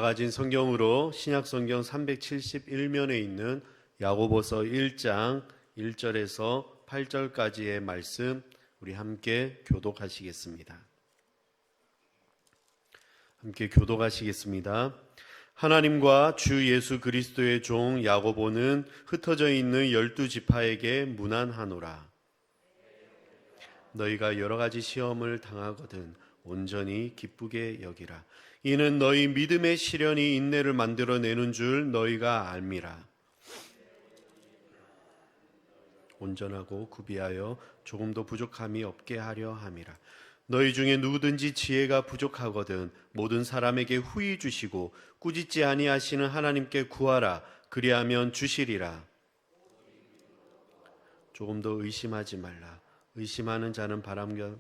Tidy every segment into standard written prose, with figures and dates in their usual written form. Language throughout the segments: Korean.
가진 성경으로 신약 성경 371면에 있는 야고보서 1장 1절에서 8절까지의 말씀 우리 함께 교독하시겠습니다. 하나님과 주 예수 그리스도의 종 야고보는 흩어져 있는 12지파에게 문안하노라. 너희가 여러 가지 시험을 당하거든 온전히 기쁘게 여기라. 이는 너희 믿음의 시련이 인내를 만들어내는 줄 너희가 알미라. 온전하고 구비하여 조금도 부족함이 없게 하려 함이라. 너희 중에 누구든지 지혜가 부족하거든 모든 사람에게 후히 주시고 꾸짖지 아니하시는 하나님께 구하라. 그리하면 주시리라. 조금도 의심하지 말라. 의심하는 자는 바람과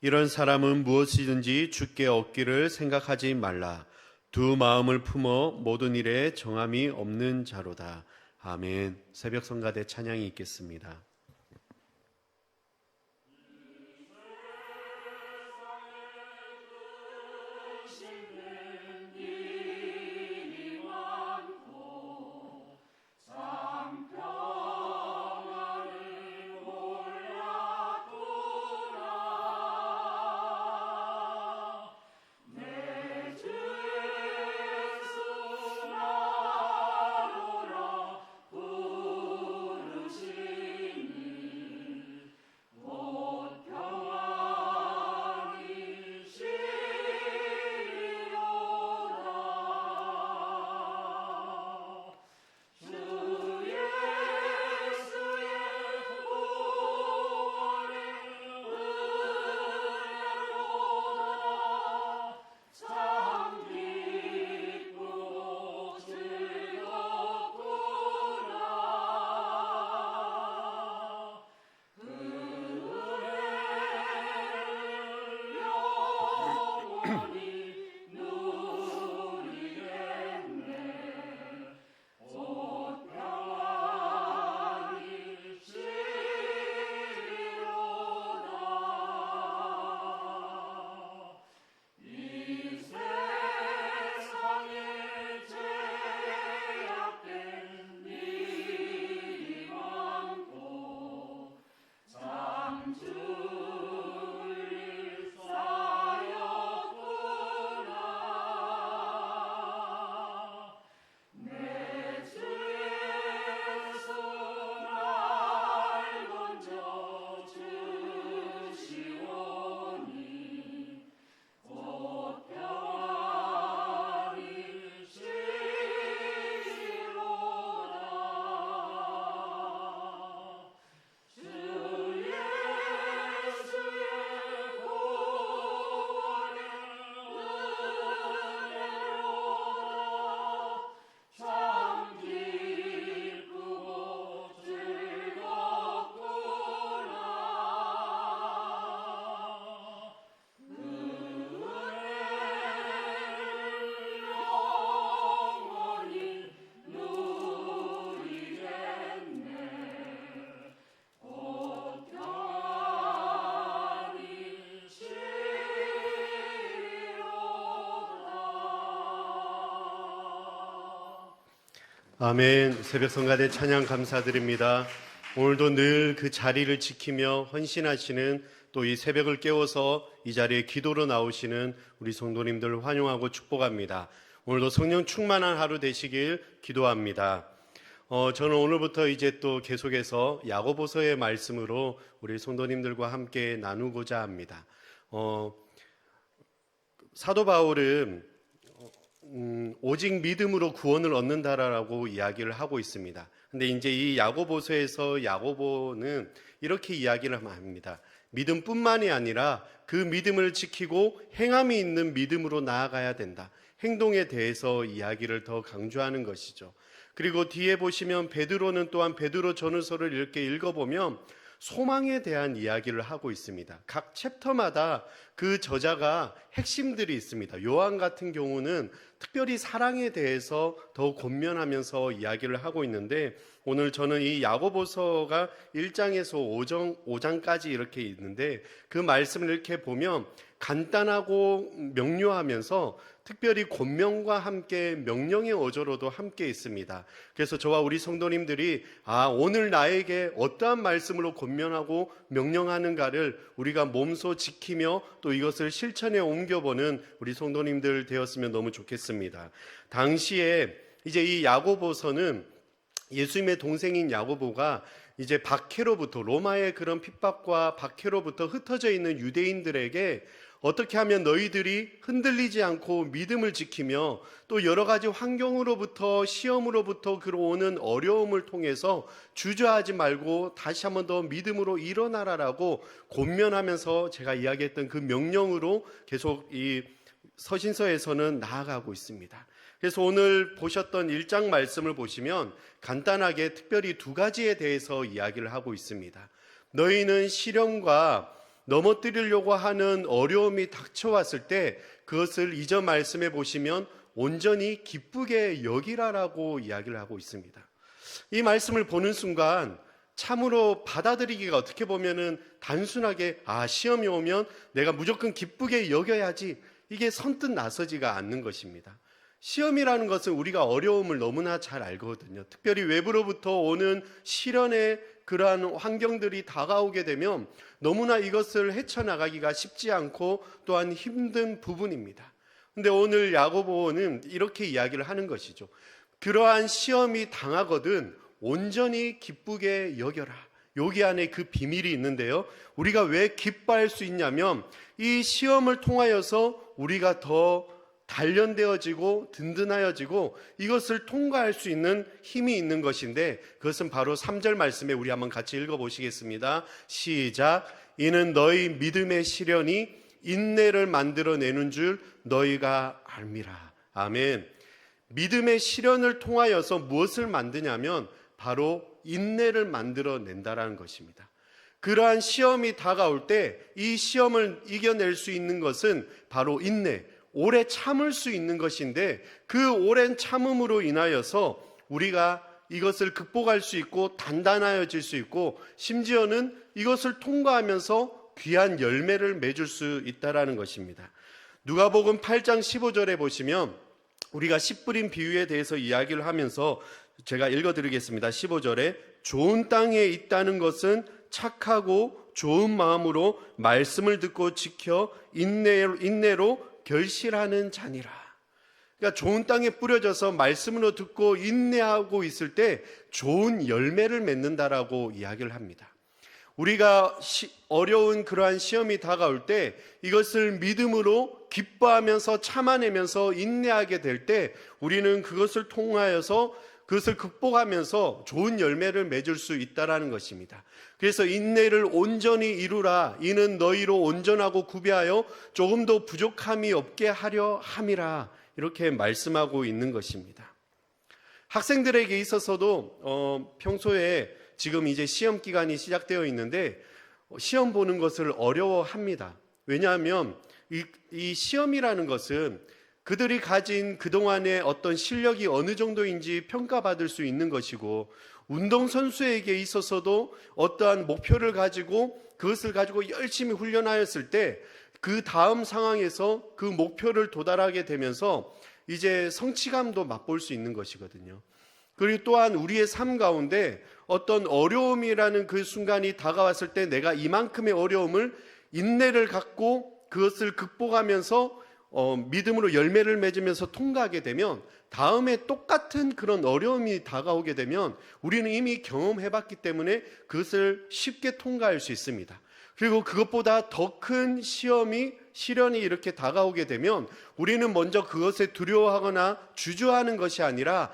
이런 사람은 무엇이든지 주께 얻기를 생각하지 말라. 두 마음을 품어 모든 일에 정함이 없는 자로다. 아멘. 새벽 성가대 찬양이 있겠습니다. 아멘. 새벽 성가대 찬양 감사드립니다. 오늘도 늘 그 자리를 지키며 헌신하시는 또 이 새벽을 깨워서 이 자리에 기도로 나오시는 우리 성도님들 환영하고 축복합니다. 오늘도 성령 충만한 하루 되시길 기도합니다. 저는 오늘부터 이제 또 계속해서 야고보서의 말씀으로 우리 성도님들과 함께 나누고자 합니다. 사도 바울은 오직 믿음으로 구원을 얻는다라고 이야기를 하고 있습니다. 근데 이제 이 야고보서에서 야고보는 이렇게 이야기를 합니다. 믿음뿐만이 아니라 그 믿음을 지키고 행함이 있는 믿음으로 나아가야 된다. 행동에 대해서 이야기를 더 강조하는 것이죠. 그리고 뒤에 보시면 베드로는 또한 베드로 전후서를 이렇게 읽어보면 소망에 대한 이야기를 하고 있습니다. 각 챕터마다 그 저자가 핵심들이 있습니다. 요한 같은 경우는 특별히 사랑에 대해서 더 권면하면서 이야기를 하고 있는데, 오늘 저는 이 야고보서가 1장에서 5장까지 이렇게 있는데 그 말씀을 이렇게 보면 간단하고 명료하면서 특별히 권명과 함께 명령의 어조로도 함께 있습니다. 그래서 저와 우리 성도님들이 오늘 나에게 어떠한 말씀으로 권면하고 명령하는가를 우리가 몸소 지키며 또 이것을 실천에 옮겨보는 우리 성도님들 되었으면 너무 좋겠습니다. 당시에 이제 이 야고보서는 예수님의 동생인 야고보가 이제 박해로부터, 로마의 그런 핍박과 박해로부터 흩어져 있는 유대인들에게 어떻게 하면 너희들이 흔들리지 않고 믿음을 지키며 또 여러 가지 환경으로부터, 시험으로부터 들어오는 어려움을 통해서 주저하지 말고 다시 한 번 더 믿음으로 일어나라라고 권면하면서 제가 이야기했던 그 명령으로 계속 이 서신서에서는 나아가고 있습니다. 그래서 오늘 보셨던 1장 말씀을 보시면 간단하게 특별히 두 가지에 대해서 이야기를 하고 있습니다. 너희는 시련과 넘어뜨리려고 하는 어려움이 닥쳐왔을 때 그것을 2절 말씀에 보시면 온전히 기쁘게 여기라라고 이야기를 하고 있습니다. 이 말씀을 보는 순간 참으로 받아들이기가 어떻게 보면은 단순하게 시험이 오면 내가 무조건 기쁘게 여겨야지, 이게 선뜻 나서지가 않는 것입니다. 시험이라는 것은 우리가 어려움을 너무나 잘 알거든요. 특별히 외부로부터 오는 시련의 그러한 환경들이 다가오게 되면 너무나 이것을 헤쳐나가기가 쉽지 않고 또한 힘든 부분입니다. 근데 오늘 야고보는 이렇게 이야기를 하는 것이죠. 그러한 시험이 당하거든 온전히 기쁘게 여겨라. 여기 안에 그 비밀이 있는데요. 우리가 왜 기뻐할 수 있냐면 이 시험을 통하여서 우리가 더 단련되어지고 든든하여지고 이것을 통과할 수 있는 힘이 있는 것인데, 그것은 바로 3절 말씀에 우리 한번 같이 읽어보시겠습니다. 시작. 이는 너희 믿음의 시련이 인내를 만들어내는 줄 너희가 알미라. 아멘. 믿음의 시련을 통하여서 무엇을 만드냐면 바로 인내를 만들어낸다라는 것입니다. 그러한 시험이 다가올 때 이 시험을 이겨낼 수 있는 것은 바로 인내, 오래 참을 수 있는 것인데, 그 오랜 참음으로 인하여서 우리가 이것을 극복할 수 있고 단단하여질 수 있고 심지어는 이것을 통과하면서 귀한 열매를 맺을 수 있다라는 것입니다. 누가복음 8장 15절에 보시면 우리가 씨 뿌린 비유에 대해서 이야기를 하면서 제가 읽어드리겠습니다. 15절에 좋은 땅에 있다는 것은 착하고 좋은 마음으로 말씀을 듣고 지켜 인내로 결실하는 자니라. 그러니까 좋은 땅에 뿌려져서 말씀으로 듣고 인내하고 있을 때 좋은 열매를 맺는다라고 이야기를 합니다. 우리가 어려운 그러한 시험이 다가올 때 이것을 믿음으로 기뻐하면서 참아내면서 인내하게 될 때 우리는 그것을 통하여서 그것을 극복하면서 좋은 열매를 맺을 수 있다라는 것입니다. 그래서 인내를 온전히 이루라. 이는 너희로 온전하고 구비하여 조금도 부족함이 없게 하려 함이라. 이렇게 말씀하고 있는 것입니다. 학생들에게 있어서도 평소에 지금 이제 시험 기간이 시작되어 있는데 시험 보는 것을 어려워합니다. 왜냐하면 이 시험이라는 것은 그들이 가진 그동안의 어떤 실력이 어느 정도인지 평가받을 수 있는 것이고, 운동선수에게 있어서도 어떠한 목표를 가지고 그것을 가지고 열심히 훈련하였을 때 그 다음 상황에서 그 목표를 도달하게 되면서 이제 성취감도 맛볼 수 있는 것이거든요. 그리고 또한 우리의 삶 가운데 어떤 어려움이라는 그 순간이 다가왔을 때 내가 이만큼의 어려움을 인내를 갖고 그것을 극복하면서 믿음으로 열매를 맺으면서 통과하게 되면 다음에 똑같은 그런 어려움이 다가오게 되면 우리는 이미 경험해봤기 때문에 그것을 쉽게 통과할 수 있습니다. 그리고 그것보다 더 큰 시련이 이렇게 다가오게 되면 우리는 먼저 그것에 두려워하거나 주저하는 것이 아니라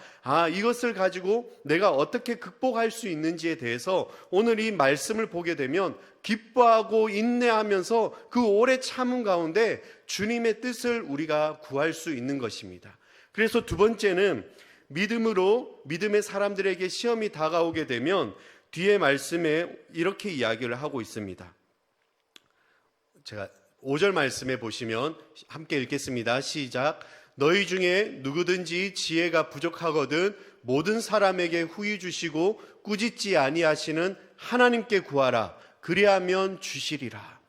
이것을 가지고 내가 어떻게 극복할 수 있는지에 대해서 오늘 이 말씀을 보게 되면 기뻐하고 인내하면서 그 오래 참음 가운데 주님의 뜻을 우리가 구할 수 있는 것입니다. 그래서 두 번째는 믿음의 사람들에게 시험이 다가오게 되면 뒤에 말씀에 이렇게 이야기를 하고 있습니다. 제가 5절 말씀에 보시면 함께 읽겠습니다. 시작. 너희 중에 누구든지 지혜가 부족하거든 모든 사람에게 후히 주시고 꾸짖지 아니하시는 하나님께 구하라. 그리하면 주시리라.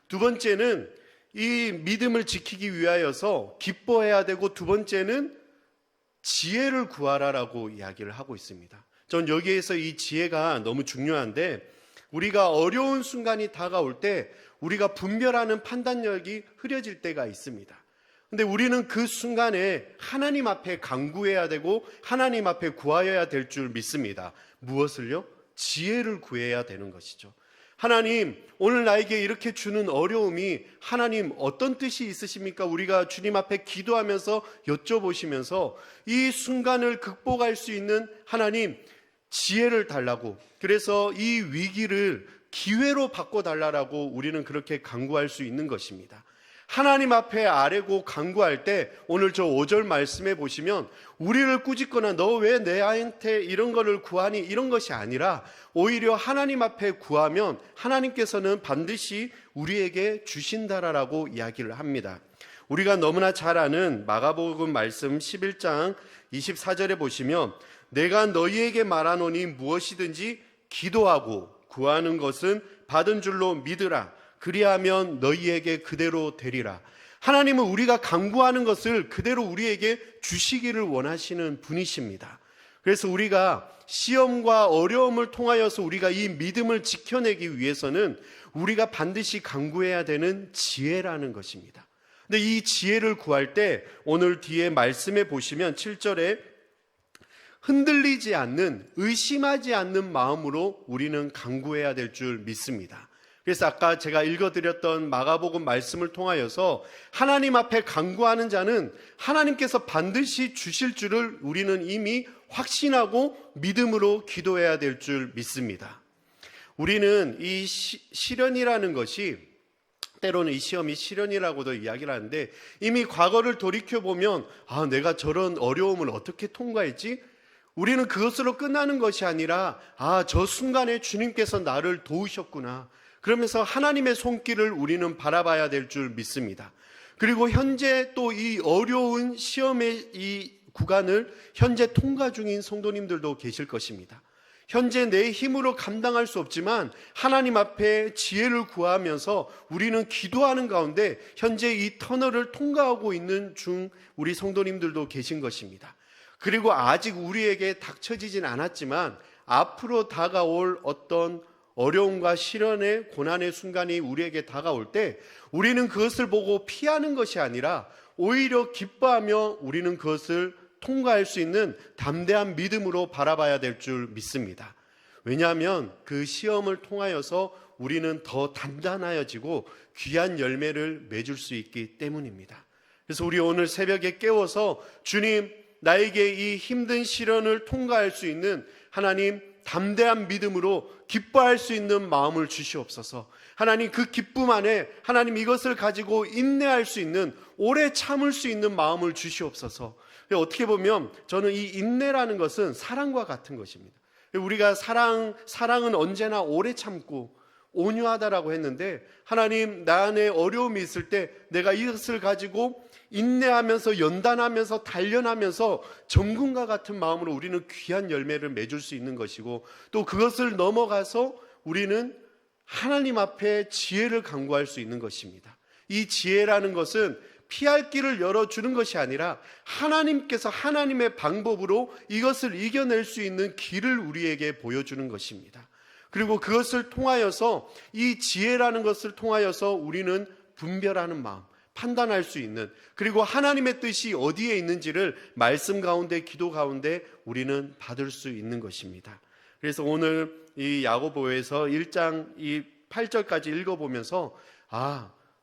두 번째는 이 믿음을 지키기 위하여서 기뻐해야 되고, 두 번째는 지혜를 구하라라고 이야기를 하고 있습니다. 전 여기에서 이 지혜가 너무 중요한데, 우리가 어려운 순간이 다가올 때 우리가 분별하는 판단력이 흐려질 때가 있습니다. 근데 우리는 그 순간에 하나님 앞에 간구해야 되고 하나님 앞에 구하여야 될 줄 믿습니다. 무엇을요? 지혜를 구해야 되는 것이죠. 하나님, 오늘 나에게 이렇게 주는 어려움이 하나님 어떤 뜻이 있으십니까? 우리가 주님 앞에 기도하면서 여쭤보시면서 이 순간을 극복할 수 있는 하나님 지혜를 달라고, 그래서 이 위기를 기회로 바꿔달라고 우리는 그렇게 간구할 수 있는 것입니다. 하나님 앞에 아뢰고 간구할 때 오늘 저 5절 말씀에 보시면 우리를 꾸짖거나 너 왜 내한테 이런 거를 구하니, 이런 것이 아니라 오히려 하나님 앞에 구하면 하나님께서는 반드시 우리에게 주신다라고 이야기를 합니다. 우리가 너무나 잘 아는 마가복음 말씀 11장 24절에 보시면 내가 너희에게 말하노니 무엇이든지 기도하고 구하는 것은 받은 줄로 믿으라. 그리하면 너희에게 그대로 되리라. 하나님은 우리가 간구하는 것을 그대로 우리에게 주시기를 원하시는 분이십니다. 그래서 우리가 시험과 어려움을 통하여서 우리가 이 믿음을 지켜내기 위해서는 우리가 반드시 간구해야 되는 지혜라는 것입니다. 근데 이 지혜를 구할 때 오늘 뒤에 말씀에 보시면 7절에 흔들리지 않는, 의심하지 않는 마음으로 우리는 간구해야 될 줄 믿습니다. 그래서 아까 제가 읽어드렸던 마가복음 말씀을 통하여서 하나님 앞에 간구하는 자는 하나님께서 반드시 주실 줄을 우리는 이미 확신하고 믿음으로 기도해야 될 줄 믿습니다. 우리는 이 시련이라는 것이, 때로는 이 시험이 시련이라고도 이야기를 하는데, 이미 과거를 돌이켜보면 내가 저런 어려움을 어떻게 통과했지? 우리는 그것으로 끝나는 것이 아니라 저 순간에 주님께서 나를 도우셨구나, 그러면서 하나님의 손길을 우리는 바라봐야 될 줄 믿습니다. 그리고 현재 또 이 어려운 시험의 이 구간을 현재 통과 중인 성도님들도 계실 것입니다. 현재 내 힘으로 감당할 수 없지만 하나님 앞에 지혜를 구하면서 우리는 기도하는 가운데 현재 이 터널을 통과하고 있는 중 우리 성도님들도 계신 것입니다. 그리고 아직 우리에게 닥쳐지진 않았지만 앞으로 다가올 어떤 어려움과 시련의 고난의 순간이 우리에게 다가올 때 우리는 그것을 보고 피하는 것이 아니라 오히려 기뻐하며 우리는 그것을 통과할 수 있는 담대한 믿음으로 바라봐야 될 줄 믿습니다. 왜냐하면 그 시험을 통하여서 우리는 더 단단해지고 귀한 열매를 맺을 수 있기 때문입니다. 그래서 우리 오늘 새벽에 깨워서 주님, 나에게 이 힘든 시련을 통과할 수 있는 하나님 담대한 믿음으로 기뻐할 수 있는 마음을 주시옵소서. 하나님, 그 기쁨 안에 하나님 이것을 가지고 인내할 수 있는, 오래 참을 수 있는 마음을 주시옵소서. 어떻게 보면 저는 이 인내라는 것은 사랑과 같은 것입니다. 우리가 사랑은 언제나 오래 참고 온유하다라고 했는데, 하나님, 나 안에 어려움이 있을 때 내가 이것을 가지고 인내하면서 연단하면서 단련하면서 정금과 같은 마음으로 우리는 귀한 열매를 맺을 수 있는 것이고, 또 그것을 넘어가서 우리는 하나님 앞에 지혜를 간구할 수 있는 것입니다. 이 지혜라는 것은 피할 길을 열어주는 것이 아니라 하나님께서 하나님의 방법으로 이것을 이겨낼 수 있는 길을 우리에게 보여주는 것입니다. 그리고 그것을 통하여서, 이 지혜라는 것을 통하여서 우리는 분별하는 마음, 판단할 수 있는, 그리고 하나님의 뜻이 어디에 있는지를 말씀 가운데, 기도 가운데 우리는 받을 수 있는 것입니다. 그래서 오늘 이 야고보에서 1장 이 8절까지 읽어보면서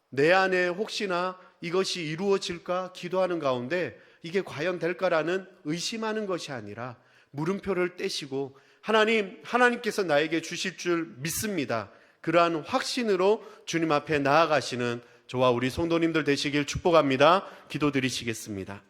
내 안에 혹시나 이것이 이루어질까 기도하는 가운데 이게 과연 될까라는 의심하는 것이 아니라 물음표를 떼시고 하나님께서 나에게 주실 줄 믿습니다, 그러한 확신으로 주님 앞에 나아가시는 저와 우리 성도님들 되시길 축복합니다. 기도드리시겠습니다.